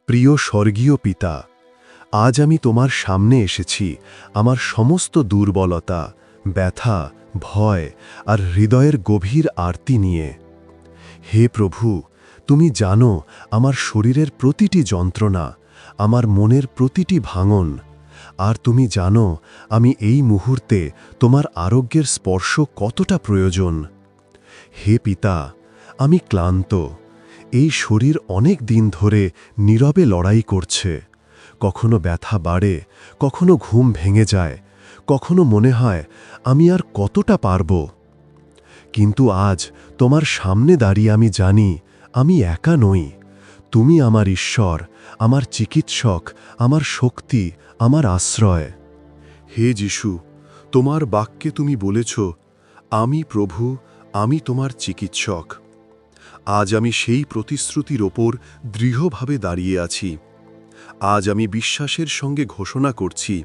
প্রিয় স্বর্গীয় পিতা, আজ আমি তোমার সামনে এসেছি আমার সমস্ত দুর্বলতা, ব্যথা, ভয় আর হৃদয়ের গভীর আরতি নিয়ে। হে প্রভু, তুমি জানো আমার শরীরের প্রতিটি যন্ত্রণা, আমার মনের প্রতিটি ভাঙন, আর তুমি জানো আমি এই মুহূর্তে তোমার আরোগ্যের স্পর্শ কতটা প্রয়োজন। হে পিতা, আমি ক্লান্ত। এই শরীর অনেক দিন ধরে নীরবে লড়াই করছে। কখনো ব্যথা বাড়ে, কখনো ঘুম ভেঙে যায়, কখনো মনে হয় আমি আর কতটা পারব। কিন্তু আজ তোমার সামনে দাঁড়িয়ে আমি জানি আমি একা নই। তুমি আমার ঈশ্বর, আমার চিকিৎসক, আমার শক্তি, আমার আশ্রয়। হে যিশু, তোমার বাক্যে তুমি বলেছ, আমি প্রভু, আমি তোমার চিকিৎসক। আজ আমি সেই প্রতিশ্রুতির ওপর দৃঢ়ভাবে দাঁড়িয়ে আছি। আজ আমি বিশ্বাসের সঙ্গে ঘোষণা করছি,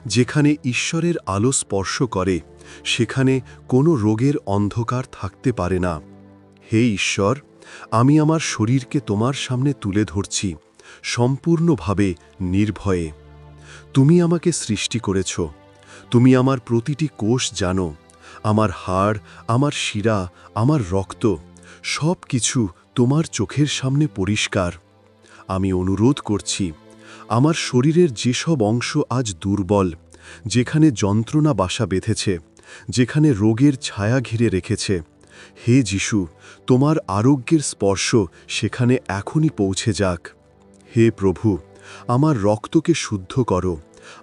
যেখানে ঈশ্বরের আলো স্পর্শ করে সেখানে কোনো রোগের অন্ধকার থাকতে পারে না। হে ঈশ্বর, আমি আমার শরীরকে তোমার সামনে তুলে ধরছি, সম্পূর্ণভাবে নির্ভয়ে। তুমি আমাকে সৃষ্টি করেছ। তুমি আমার প্রতিটি কোষ জানো, আমার হাড়, আমার শিরা, আমার রক্ত, সব কিছু তোমার চোখের সামনে পরিষ্কার। আমি অনুরোধ করছি, আমার শরীরের যেসব অংশ আজ দুর্বল, যেখানে যন্ত্রণা বাসা বেঁধেছে, যেখানে রোগের ছায়া ঘিরে রেখেছে, হে যিশু, তোমার আরোগ্যের স্পর্শ সেখানে এখনই পৌঁছে যাক। হে প্রভু, আমার রক্তকে শুদ্ধ করো,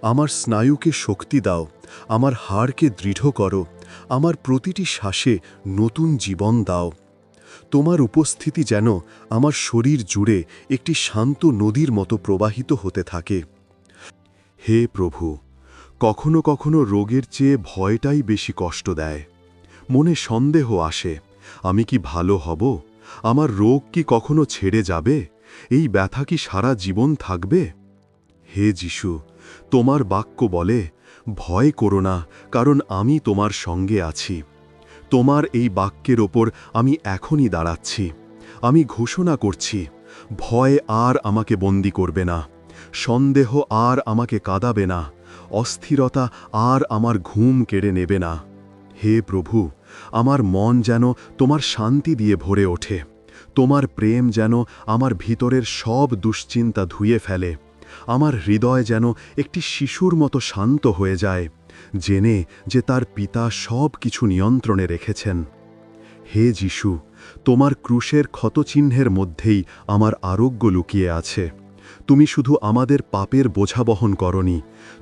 আমার স্নায়ুকে শক্তি দাও, আমার হাড়কে দৃঢ় করো, আমার প্রতিটি শ্বাসে নতুন জীবন দাও। তোমার উপস্থিতি যেন আমার শরীর জুড়ে একটি শান্ত নদীর মতো প্রবাহিত হতে থাকে। হে প্রভু, কখনো কখনো রোগের চেয়ে ভয়টাই বেশি কষ্ট দেয়। মনে সন্দেহ আসে, আমি কি ভালো হব? আমার রোগ কি কখনো ছেড়ে যাবে? এই ব্যথা কি সারা জীবন থাকবে? হে যিশু, তোমার বাক্য বলে, ভয় করো না, কারণ আমি তোমার সঙ্গে আছি। তোমার এই বাক্যের ওপর আমি এখনই দাঁড়াচ্ছি। আমি ঘোষণা করছি, ভয় আর আমাকে বন্দী করবে না, সন্দেহ আর আমাকে কাঁদাবে না, অস্থিরতা আর আমার ঘুম কেড়ে নেবে না। হে প্রভু, আমার মন যেন তোমার শান্তি দিয়ে ভরে ওঠে। তোমার প্রেম যেন আমার ভিতরের সব দুশ্চিন্তা ধুয়ে ফেলে। আমার হৃদয় যেন একটি শিশুর মতো শান্ত হয়ে যায়, জেনে যে তার পিতা সব কিছু নিয়ন্ত্রণে রেখেছেন। হে যিশু, তোমার ক্রুশের ক্ষতচিহ্নের মধ্যেই আমার আরোগ্য লুকিয়ে আছে। তুমি শুধু আমাদের পাপের বোঝা বহন করনি,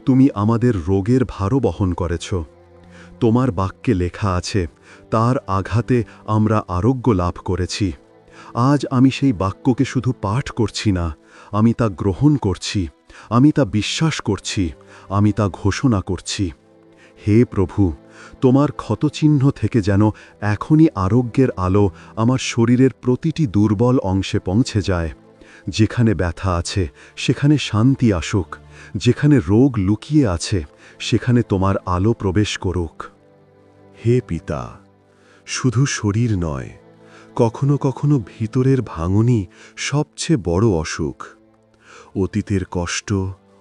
তুমি আমাদের রোগের ভারও বহন করেছ। তোমার বাক্যে লেখা আছে, তার আঘাতে আমরা আরোগ্য লাভ করেছি। আজ আমি সেই বাক্যকে শুধু পাঠ করছি না, আমি তা গ্রহণ করছি, আমি তা বিশ্বাস করছি, আমি তা ঘোষণা করছি। হে প্রভু, তোমার ক্ষতচিহ্ন থেকে যেন এখনই আরোগ্যের আলো আমার শরীরের প্রতিটি দুর্বল অংশে পৌঁছে যায়। যেখানে ব্যথা আছে সেখানে শান্তি আসুক, যেখানে রোগ লুকিয়ে আছে সেখানে তোমার আলো প্রবেশ করুক। হে পিতা, শুধু শরীর নয়, কখনো কখনো ভিতরের ভাঙনই সবচেয়ে বড় অসুখ। অতীতের কষ্ট,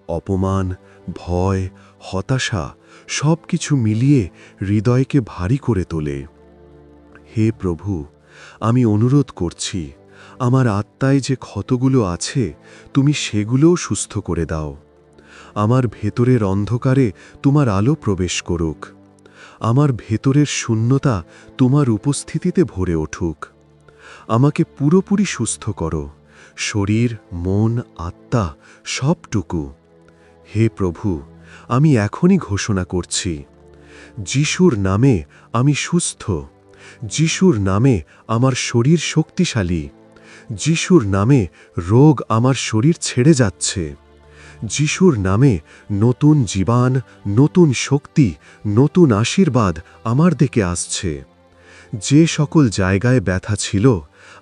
অপমান, ভয়, হতাশা সব কিছু মিলিয়ে হৃদয়কে ভারী করে তোলে। হে প্রভু, আমি অনুরোধ করছি, আমার আত্মায় যে ক্ষতগুলো আছে তুমি সেগুলোও সুস্থ করে দাও। আমার ভেতরের অন্ধকারে তোমার আলো প্রবেশ করুক। আমার ভেতরের শূন্যতা তোমার উপস্থিতিতে ভরে উঠুক। আমাকে পুরোপুরি সুস্থ করো, শরীর, মন, আত্মা সবটুকু। হে প্রভু, আমি এখনই ঘোষণা করছি, যিশুর নামে আমি সুস্থ। যিশুর নামে আমার শরীর শক্তিশালী। যিশুর নামে রোগ আমার শরীর ছেড়ে যাচ্ছে। যিশুর নামে নতুন জীবন, নতুন শক্তি, নতুন আশীর্বাদ আমার দিকে আসছে। যে সকল জায়গায় ব্যথা ছিল,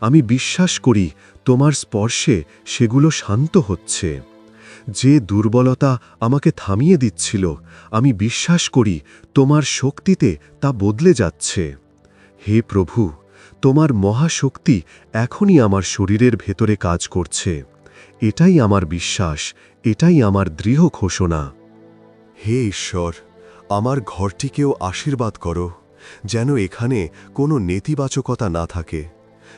আমি বিশ্বাস করি তোমার স্পর্শে সেগুলো শান্ত হচ্ছে। যে দুর্বলতা আমাকে থামিয়ে দিচ্ছিল, আমি বিশ্বাস করি তোমার শক্তিতে তা বদলে যাচ্ছে। হে প্রভু, তোমার মহাশক্তি এখনই আমার শরীরের ভেতরে কাজ করছে। এটাই আমার বিশ্বাস, এটাই আমার দৃঢ় ঘোষণা। হে ঈশ্বর, আমার ঘরটিকেও আশীর্বাদ করো, যেন এখানে কোনো নেতিবাচকতা না থাকে,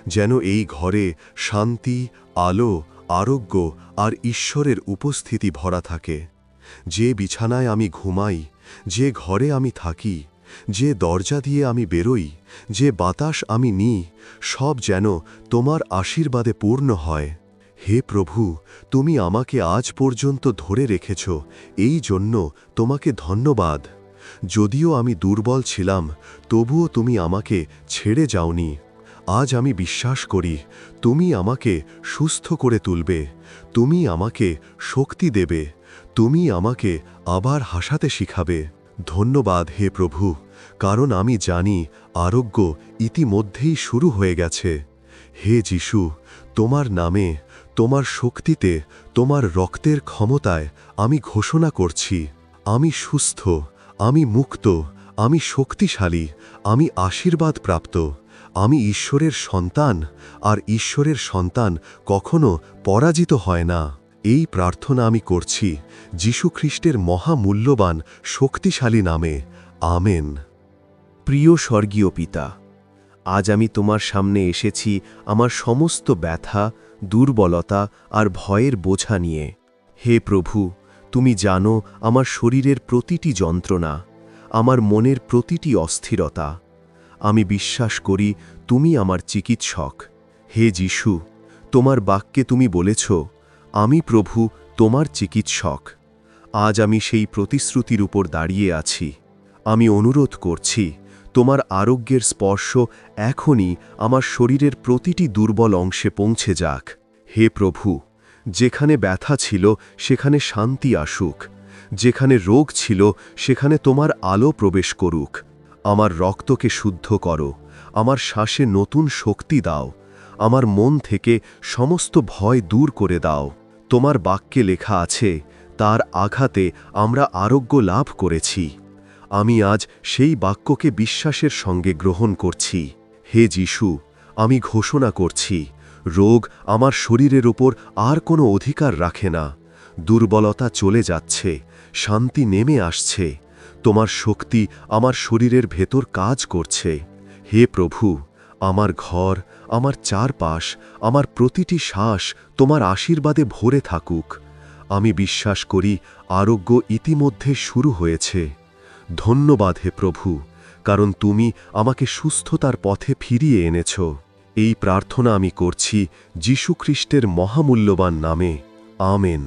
যেন এই ঘরে শান্তি, আলো, আরোগ্য আর ঈশ্বরের উপস্থিতি ভরা থাকে। যে বিছানায় আমি ঘুমাই, যে ঘরে আমি থাকি, যে দরজা দিয়ে আমি বেরোই, যে বাতাস আমি নিই, সব যেন তোমার আশীর্বাদে পূর্ণ হয়। হে প্রভু, তুমি আমাকে আজ পর্যন্ত ধরে রেখেছ, এই জন্য তোমাকে ধন্যবাদ। যদিও আমি দুর্বল ছিলাম, তবুও তুমি আমাকে ছেড়ে যাওনি। আজ আমি বিশ্বাস করি তুমি আমাকে সুস্থ করে তুলবে, তুমি আমাকে শক্তি দেবে, তুমি আমাকে আবার হাসাতে শিখাবে। ধন্যবাদ হে প্রভু, কারণ আমি জানি আরোগ্য ইতিমধ্যেই শুরু হয়ে গেছে। হে যিশু, তোমার নামে, তোমার শক্তিতে, তোমার রক্তের ক্ষমতায় আমি ঘোষণা করছি, আমি সুস্থ, আমি মুক্ত, আমি শক্তিশালী, আমি আশীর্বাদ প্রাপ্ত, আমি ঈশ্বরের সন্তান, আর ঈশ্বরের সন্তান কখনো পরাজিত হয় না। এই প্রার্থনা আমি করছি যীশু খ্রিস্টের মহামূল্যবান শক্তিশালী নামে। আমেন। প্রিয় স্বর্গীয় পিতা, আজ আমি তোমার সামনে এসেছি আমার সমস্ত ব্যথা, দুর্বলতা আর ভয়ের বোঝা নিয়ে। হে প্রভু, তুমি জানো আমার শরীরের প্রতিটি যন্ত্রণা, আমার মনের প্রতিটি অস্থিরতা। আমি বিশ্বাস করি তুমি আমার চিকিৎসক। হে যিশু, তোমার বাক্যে তুমি বলেছ, আমি প্রভু তোমার চিকিৎসক। আজ আমি সেই প্রতিশ্রুতির উপর দাঁড়িয়ে আছি। আমি অনুরোধ করছি, তোমার আরোগ্যের স্পর্শ এখনই আমার শরীরের প্রতিটি দুর্বল অংশে পৌঁছে যাক। হে প্রভু, যেখানে ব্যথা ছিল সেখানে শান্তি আসুক, যেখানে রোগ ছিল সেখানে তোমার আলো প্রবেশ করুক। আমার রক্তকে শুদ্ধ করো, আমার শ্বাসে নতুন শক্তি দাও, আমার মন থেকে সমস্ত ভয় দূর করে দাও। তোমার বাক্যে লেখা আছে, তার আঘাতে আমরা আরোগ্য লাভ করেছি। আমি আজ সেই বাক্যকে বিশ্বাসের সঙ্গে গ্রহণ করছি। হে যিশু, আমি ঘোষণা করছি, রোগ আমার শরীরের উপর আর কোনো অধিকার রাখে না। দুর্বলতা চলে যাচ্ছে, শান্তি নেমে আসছে, তোমার শক্তি আমার শরীরের ভেতর কাজ করছে। হে প্রভু, আমার ঘর, আমার চারপাশ, আমার প্রতিটি শ্বাস তোমার আশীর্বাদে ভরে থাকুক। আমি বিশ্বাস করি আরোগ্য ইতিমধ্যে শুরু হয়েছে। ধন্যবাদ হে প্রভু, কারণ তুমি আমাকে সুস্থতার পথে ফিরিয়ে এনেছ। এই প্রার্থনা আমি করছি যীশু খ্রিস্টের মহামূল্যবান নামে। আমেন।